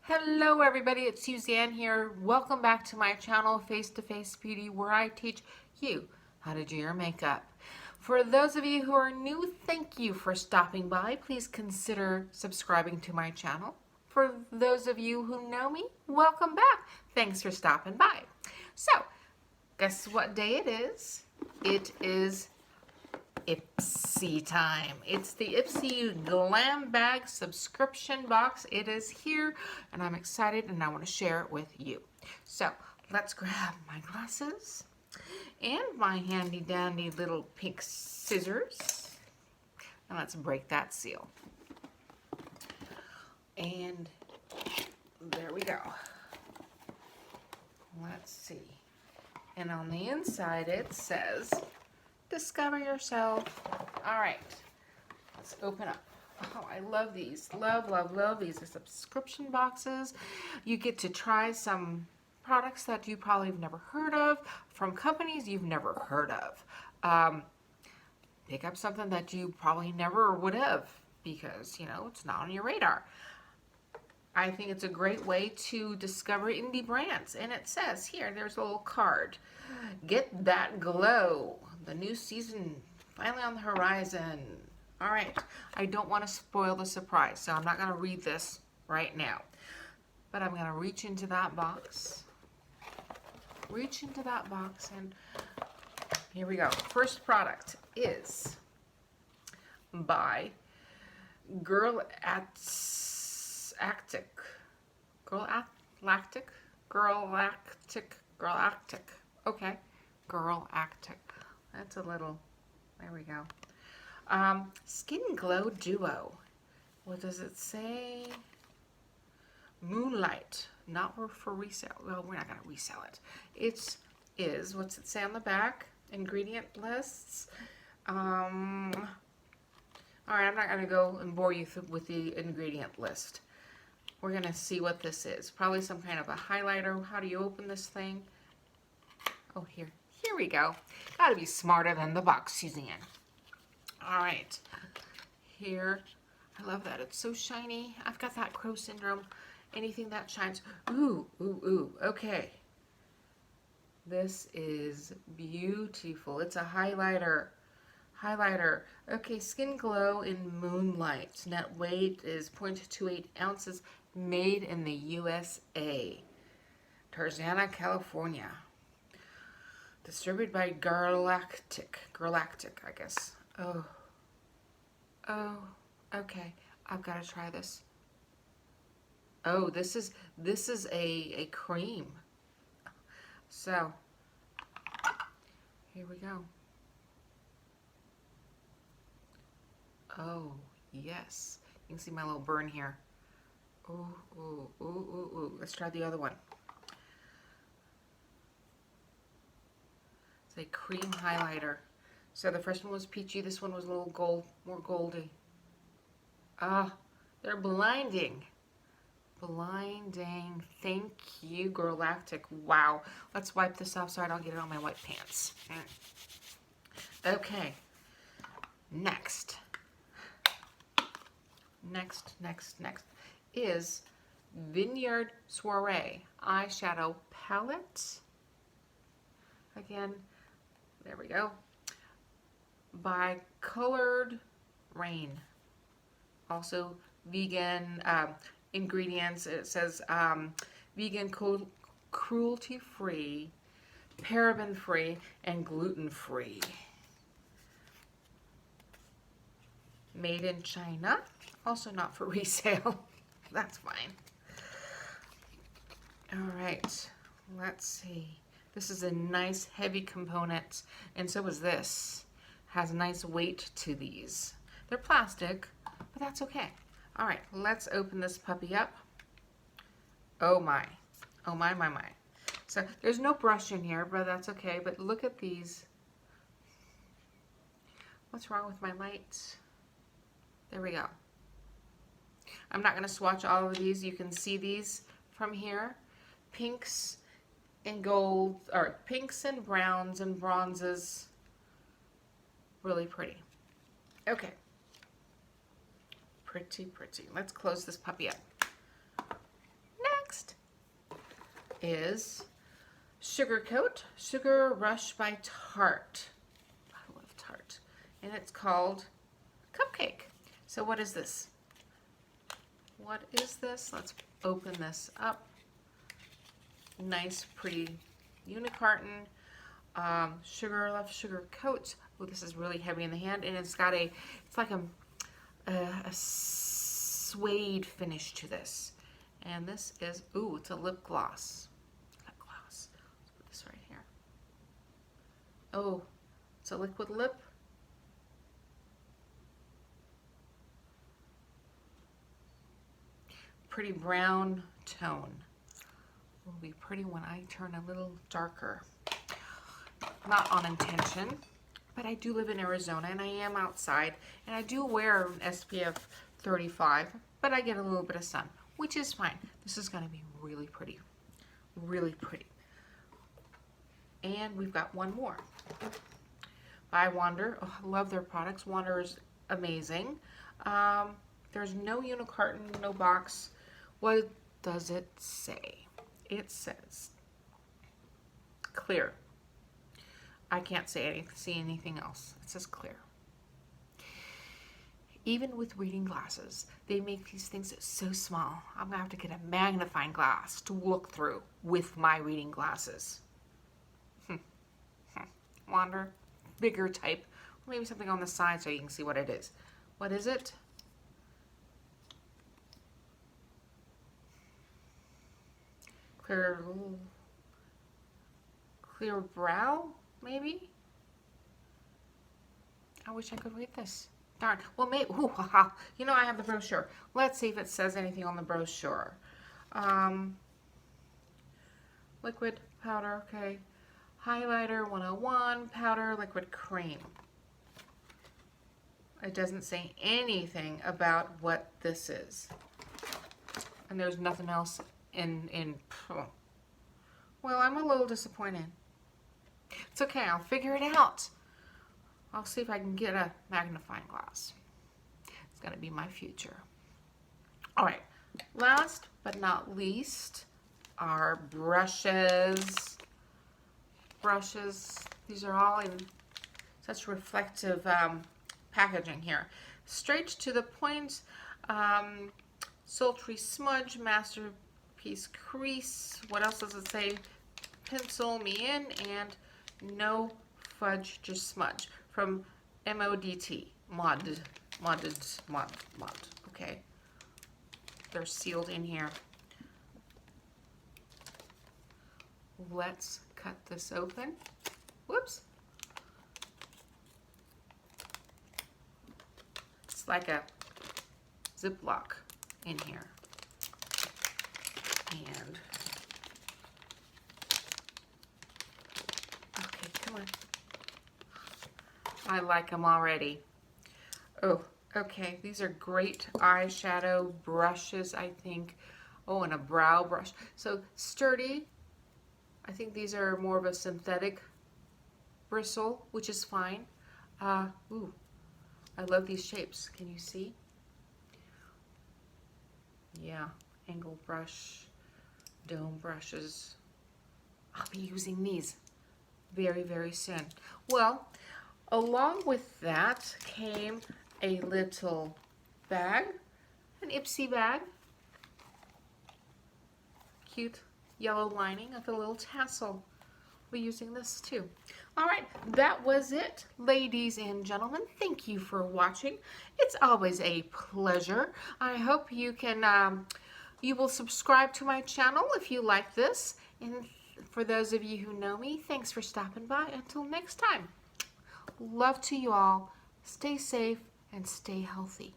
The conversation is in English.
Hello everybody, it's Suzanne here. Welcome back to my channel, Face to Face Beauty, where I teach you how to do your makeup. For those of you who are new, thank you for stopping by. Please consider subscribing to my channel. For those of you who know me, welcome back. Thanks for stopping by. So, guess what day it is? It is IPSY time. It's the IPSY Glam Bag subscription box. It is here and I'm excited and I want to share it with you. So let's grab my glasses and my handy dandy little pink scissors and let's break that seal. And there we go. Let's see. And on the inside it says, discover yourself. All right, let's open up. Oh, I love these. Love, love, love these. They're subscription boxes. You get to try some products that you probably have never heard of from companies you've never heard of. Pick up something that you probably never would have because, you know, it's not on your radar. I think it's a great way to discover indie brands. And it says here, there's a little card. Get that glow. The new season finally on the horizon. All right, I don't want to spoil the surprise, so I'm not going to read this right now. But I'm going to reach into that box. Reach into that box, and here we go. First product is by Girlactic. Okay, Girlactic. That's a little, there we go. Skin Glow Duo. What does it say? Moonlight. Not for resale. Well, we're not going to resell it. It is, what's it say on the back? Ingredient lists. All right, I'm not going to go and bore you with the ingredient list. We're going to see what this is. Probably some kind of a highlighter. How do you open this thing? Oh, here. Here we go. Gotta be smarter than the box, Suzanne. All right. Here. I love that. It's so shiny. I've got that crow syndrome. Anything that shines. Ooh, ooh, ooh. Okay. This is beautiful. It's a highlighter. Highlighter. Okay, Skin Glow in Moonlight. Net weight is 0.28 ounces. Made in the USA. Tarzana, California. Distributed by Girlactic, I guess. Oh, okay. I've got to try this. Oh, this is a cream. So, here we go. Oh, yes. You can see my little burn here. Ooh, ooh, ooh, ooh, ooh. Let's try the other one. A cream highlighter. So the first one was peachy, this one was a little gold, more goldy. Ah, they're blinding. Blinding. Thank you, Girlactic. Wow. Let's wipe this off so I don't get it on my white pants. Okay. Next is Vineyard Soiree eyeshadow palette. Again, there we go. By Colored Rain. Also vegan ingredients. It says vegan, cruelty-free, paraben-free, and gluten-free. Made in China. Also not for resale. That's fine. All right. Let's see. This is a nice heavy component, and so is this. Has a nice weight to these. They're plastic, but that's okay. All right, let's open this puppy up. Oh my. Oh my, my, my. So there's no brush in here, but that's okay. But look at these. What's wrong with my lights? There we go. I'm not going to swatch all of these. You can see these from here. Pinks and gold, or pinks and browns and bronzes. Really pretty. Okay. Pretty, pretty. Let's close this puppy up. is Sugar Coat, Sugar Rush by Tarte. I love Tarte. And it's called Cupcake. So what is this? What is this? Let's open this up. Nice, pretty unicarton. Sugar, love Sugar Coat. Oh, this is really heavy in the hand, and it's got it's like a suede finish to this. And this is, ooh, it's a lip gloss. Lip gloss. Let's put this right here. Oh, it's a liquid lip. Pretty brown tone. Will be pretty when I turn a little darker. Not on intention, but I do live in Arizona and I am outside, and I do wear an SPF 35, but I get a little bit of sun, which is fine. This is going to be really pretty. Really pretty. And we've got one more. By Wander. Oh, I love their products. Wander is amazing. There's no unicarton, no box. What does it say? It says clear. I can't see anything else. It says clear. Even with reading glasses, they make these things so small. I'm gonna have to get a magnifying glass to look through with my reading glasses. Wander, bigger type, or maybe something on the side so you can see what it is. What is it? Clear brow, maybe? I wish I could read this. Darn. Well, maybe. Ooh, haha. You know, I have the brochure. Let's see if it says anything on the brochure. Liquid, powder, okay. Highlighter 101, powder, liquid cream. It doesn't say anything about what this is. And there's nothing else well, I'm a little disappointed. It's okay, I'll figure it out. I'll see if I can get a magnifying glass. It's gonna be my future. All right, last but not least are brushes. Brushes, these are all in such reflective packaging here. Straight to the point, sultry smudge, masterpiece crease. What else does it say? Pencil me in, and no fudge, just smudge. From MODT, mod. Okay, they're sealed in here. Let's cut this open. Whoops. It's like a Ziploc in here. And okay, come on. I like them already. Oh, okay. These are great eyeshadow brushes, I think. Oh, and a brow brush. So sturdy. I think these are more of a synthetic bristle, which is fine. Ooh, I love these shapes. Can you see? Yeah, angle brush, dome brushes. I'll be using these very, very soon. Well, along with that came a little bag, an IPSY bag. Cute yellow lining with a little tassel. We're using this too. All right, that was it, ladies and gentlemen. Thank you for watching. It's always a pleasure. I hope you can, you will subscribe to my channel if you like this. And for those of you who know me, thanks for stopping by. Until next time, love to you all. Stay safe and stay healthy.